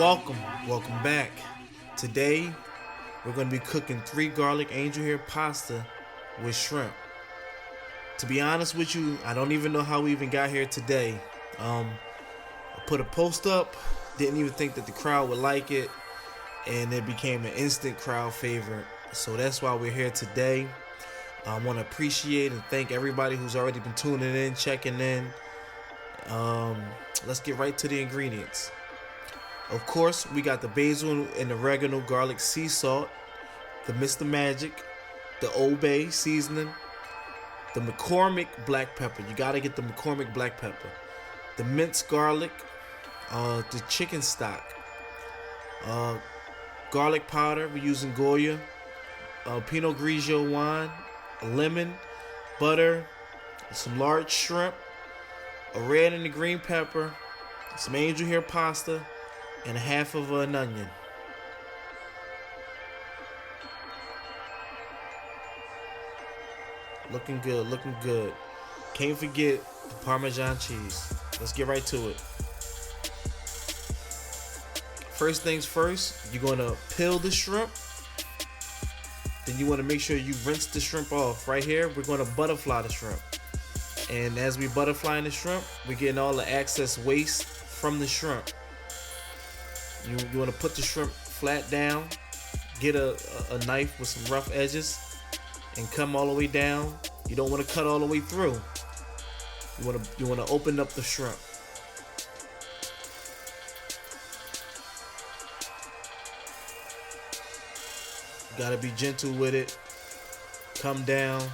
Welcome back. Today we're going to be cooking 3 garlic angel hair pasta with shrimp. To be honest with you, I don't even know how we even got here today. I put a post up, didn't even think that the crowd would like it, and it became an instant crowd favorite. So that's why we're here today. I want to appreciate and thank everybody who's already been tuning in, checking in. Let's get right to the ingredients. Of course, we got the basil and oregano garlic sea salt, the Mr. Magic, the Old Bay seasoning, the McCormick black pepper. You gotta get the McCormick black pepper. The minced garlic, the chicken stock, garlic powder. We're using Goya, Pinot Grigio wine, a lemon, butter, some large shrimp, a red and a green pepper, some angel hair pasta, and half of an onion. Looking good. Can't forget the Parmesan cheese. Let's get right to it. First things first, you're gonna peel the shrimp. Then you wanna make sure you rinse the shrimp off. Right here, we're gonna butterfly the shrimp. And as we butterflying the shrimp, we're getting all the excess waste from the shrimp. You want to put the shrimp flat down, get a knife with some rough edges, and come all the way down. You don't want to cut all the way through. You want to open up the shrimp. You gotta be gentle with it. Come down.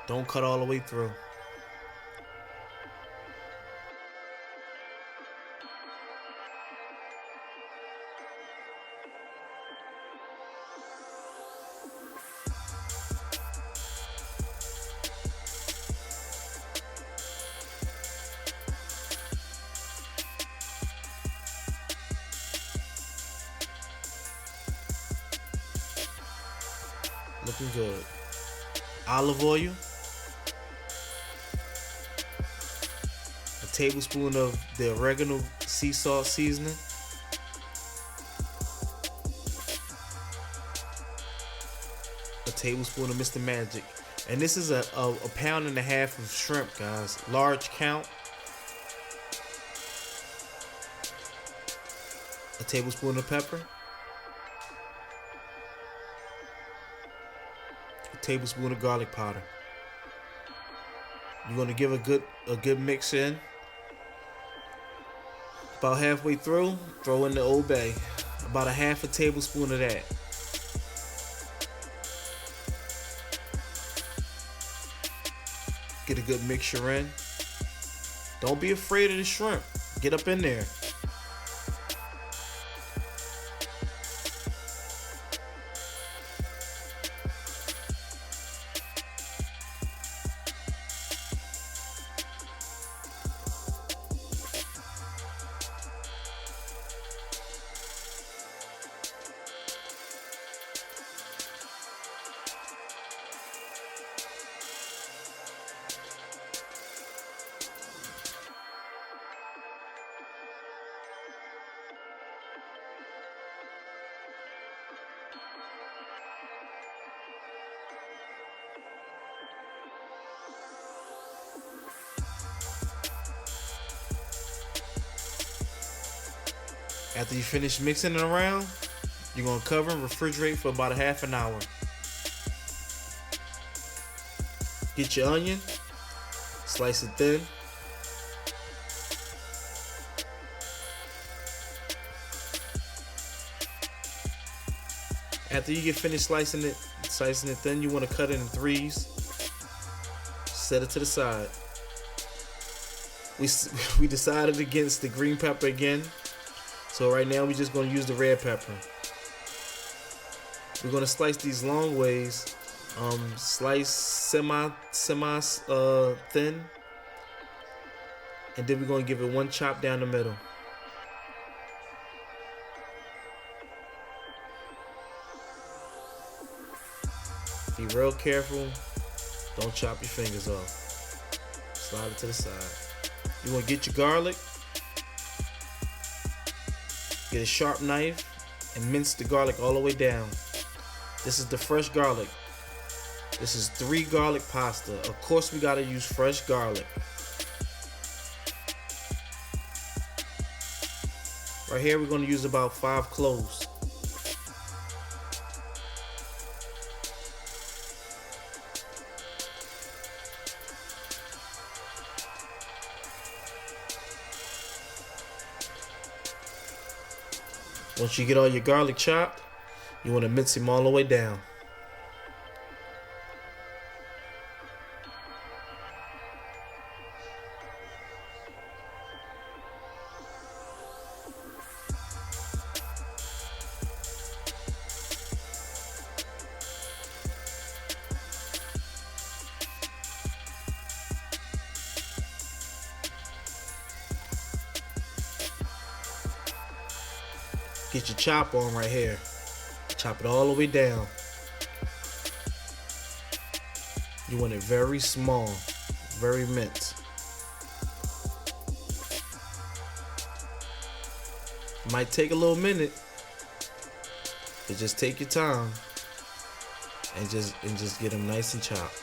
Don't cut all the way through. Looking good. Olive oil. A tablespoon of the oregano sea salt seasoning. A tablespoon of Mr. Magic. And this is a pound and a half of shrimp, guys. Large count. A tablespoon of pepper. Tablespoon of garlic powder. You're going to give a good mix in. About halfway through, throw in the Old Bay. About a half a tablespoon of that. Get a good mixture in. Don't be afraid of the shrimp. Get up in there. After you finish mixing it around, you're going to cover and refrigerate for about a half an hour. Get your onion, slice it thin. After you get finished slicing it thin, you want to cut it in threes. Set it to the side. We decided against the green pepper again. So right now we're just going to use the red pepper. We're going to slice these long ways, slice semi thin, and then we're going to give it one chop down the middle. Be real careful. Don't chop your fingers off. Slide it to the side. You want to get your garlic. get a sharp knife and mince the garlic all the way down. This is the fresh garlic. This is 3 garlic pasta. Of course we gotta use fresh garlic. Right here we're gonna use about 5 cloves. Once you get all your garlic chopped, you want to mince them all the way down. Get your chop on right here. Chop it all the way down. You want it very small, very minced. It might take a little minute, but just take your time and just get them nice and chopped.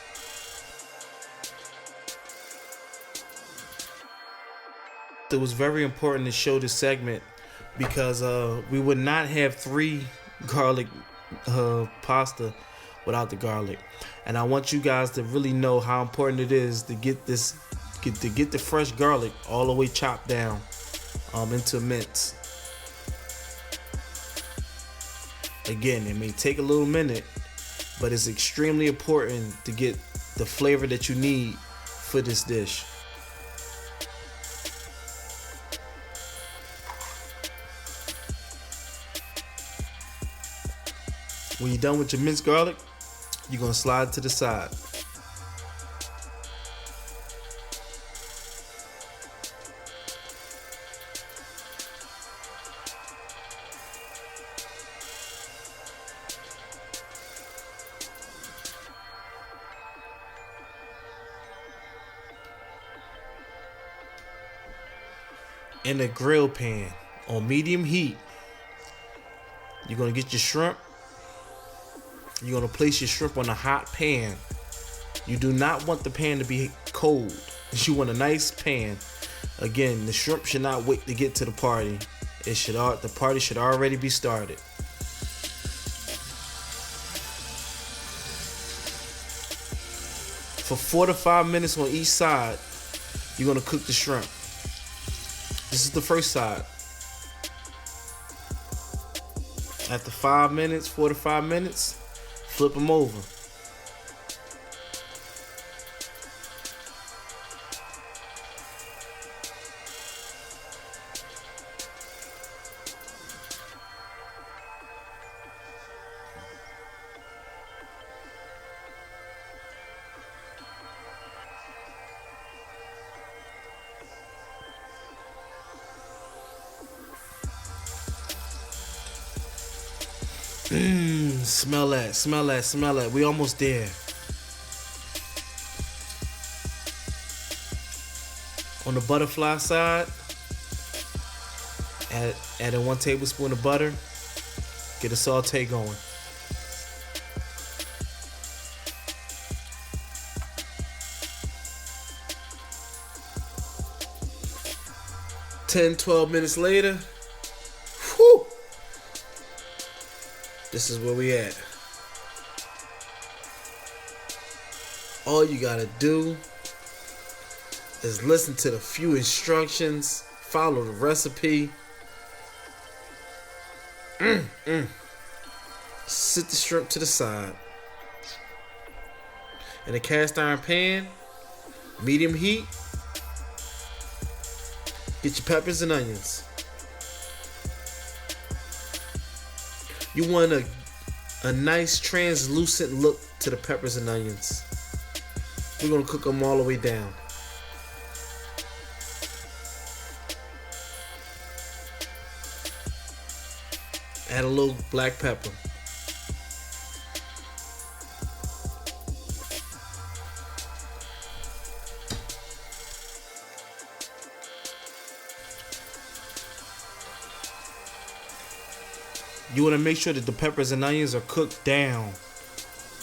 It was very important to show this segment because we would not have 3 garlic pasta without the garlic, and I want you guys to really know how important it is to get the fresh garlic all the way chopped down into mince. Again, it may take a little minute, but it's extremely important to get the flavor that you need for this dish. When you're done with your minced garlic, you're gonna slide it to the side. In a grill pan on medium heat, you're gonna get your shrimp. You're gonna place your shrimp on a hot pan. You do not want the pan to be cold. You want a nice pan. Again, the shrimp should not wait to get to the party. The party should already be started. For 4 to 5 minutes on each side, you're gonna cook the shrimp. This is the first side. After 4 to 5 minutes, flip them over. Smell that, smell that, smell that. We almost there. On the butterfly side, add in 1 tablespoon of butter. Get a saute going. Ten, 12 minutes later, whew, this is where we at. All you gotta do is listen to the few instructions, follow the recipe. Sit the shrimp to the side. In a cast iron pan, medium heat, get your peppers and onions. You want a nice translucent look to the peppers and onions. We're gonna cook them all the way down. Add a little black pepper. You want to make sure that the peppers and onions are cooked down.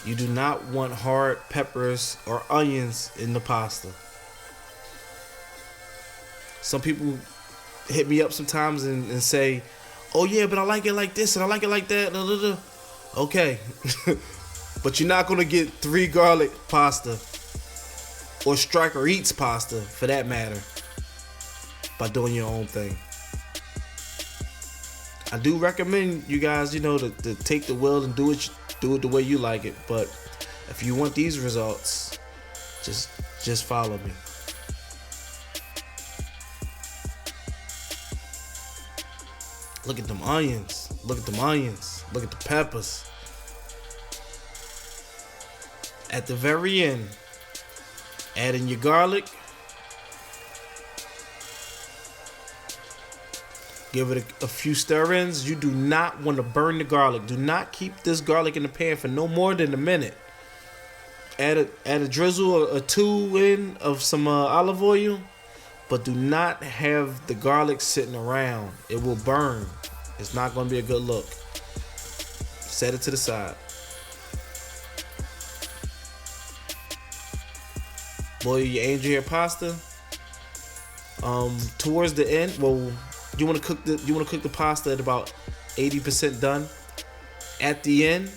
You do not want hard peppers or onions in the pasta. Some people hit me up sometimes and say, oh yeah, but I like it like this and I like it like that. Okay. But you're not going to get 3 garlic pasta or Striker Eats pasta for that matter by doing your own thing. I do recommend you guys, to take the wheel and do it the way you like it. But if you want these results, just follow me. Look at them onions. Look at them onions. Look at the peppers. At the very end, add in your garlic. Give it a few stir-ins. You do not want to burn the garlic. Do not keep this garlic in the pan for no more than a minute. Add a drizzle or 2 in of some olive oil, but do not have the garlic sitting around. It will burn. It's not going to be a good look. Set it to the side. Boil your angel hair pasta. Towards the end, you want to cook the pasta at about 80% done. At the end,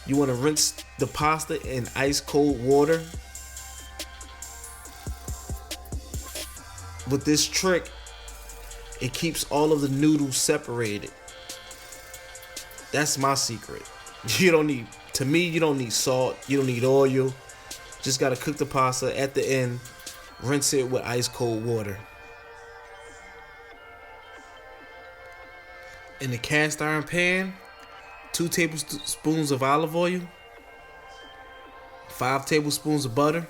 you want to rinse the pasta in ice cold water. With this trick, it keeps all of the noodles separated. That's my secret. You don't need salt, you don't need oil. Just gotta cook the pasta. At the end, rinse it with ice cold water. In the cast iron pan, 2 tablespoons of olive oil, 5 tablespoons of butter.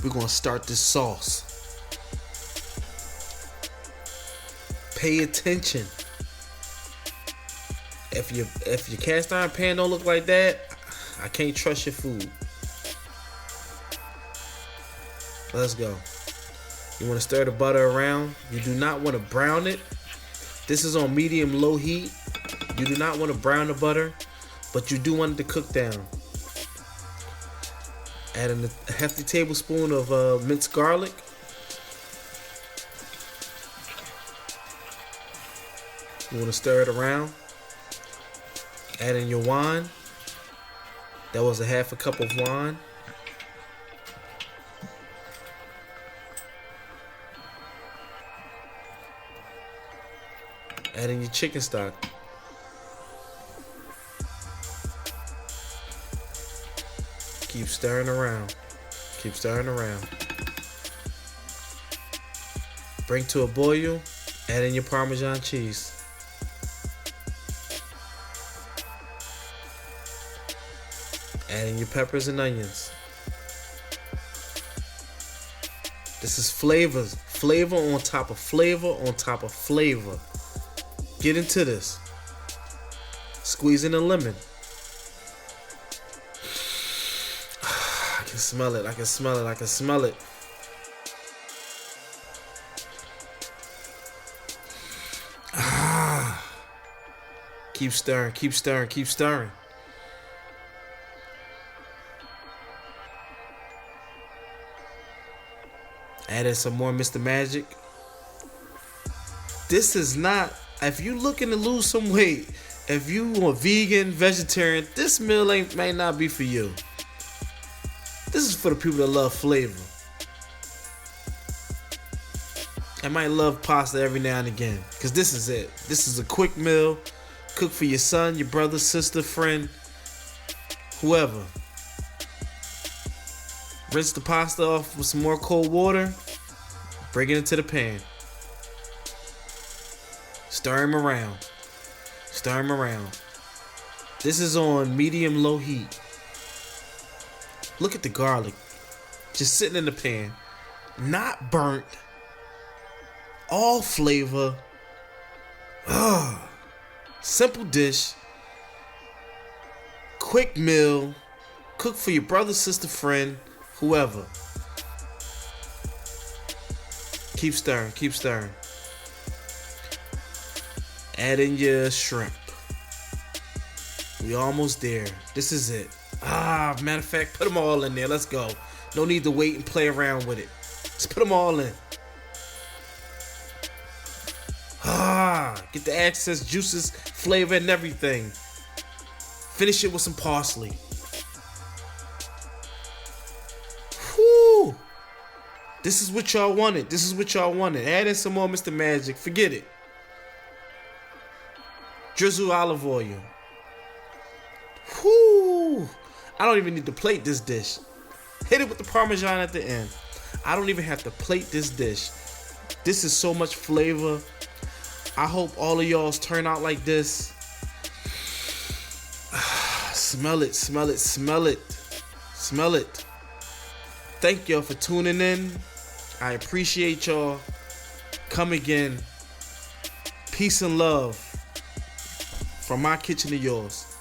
We're gonna start this sauce. Pay attention. If your cast iron pan don't look like that, I can't trust your food. Let's go. You want to stir the butter around. You do not want to brown it. This is on medium-low heat. You do not want to brown the butter, but you do want it to cook down. Add in a hefty tablespoon of minced garlic. You want to stir it around. Add in your wine. That was a 1/2 cup of wine. Add in your chicken stock. Keep stirring around. Keep stirring around. Bring to a boil. Add in your Parmesan cheese. Add in your peppers and onions. This is flavors. Flavor on top of flavor on top of flavor. Get into this. Squeeze in a lemon. I can smell it. I can smell it. I can smell it. Keep stirring. Keep stirring. Keep stirring. Add in some more Mr. Magic. This is not, if you looking to lose some weight, if you are vegan, vegetarian, this meal may not be for you. This is for the people that love flavor. I might love pasta every now and again, because this is it. This is a quick meal. Cook for your son, your brother, sister, friend, whoever. Rinse the pasta off with some more cold water. Bring it into the pan. Stir him around. Stir him around. This is on medium-low heat. Look at the garlic. Just sitting in the pan. Not burnt. All flavor. Simple dish. Quick meal. Cook for your brother, sister, friend, whoever. Keep stirring. Keep stirring. Add in your shrimp. We almost there. This is it. Matter of fact, put them all in there. Let's go. No need to wait and play around with it. Just put them all in. Get the excess juices, flavor, and everything. Finish it with some parsley. Whew. This is what y'all wanted. This is what y'all wanted. Add in some more Mr. Magic. Forget it. Drizzle olive oil. Whoo! I don't even need to plate this dish. Hit it with the Parmesan at the end. I don't even have to plate this dish. This is so much flavor. I hope all of y'all's turn out like this. Smell it, smell it, smell it. Smell it. Thank y'all for tuning in. I appreciate y'all. Come again. Peace and love from my kitchen to yours.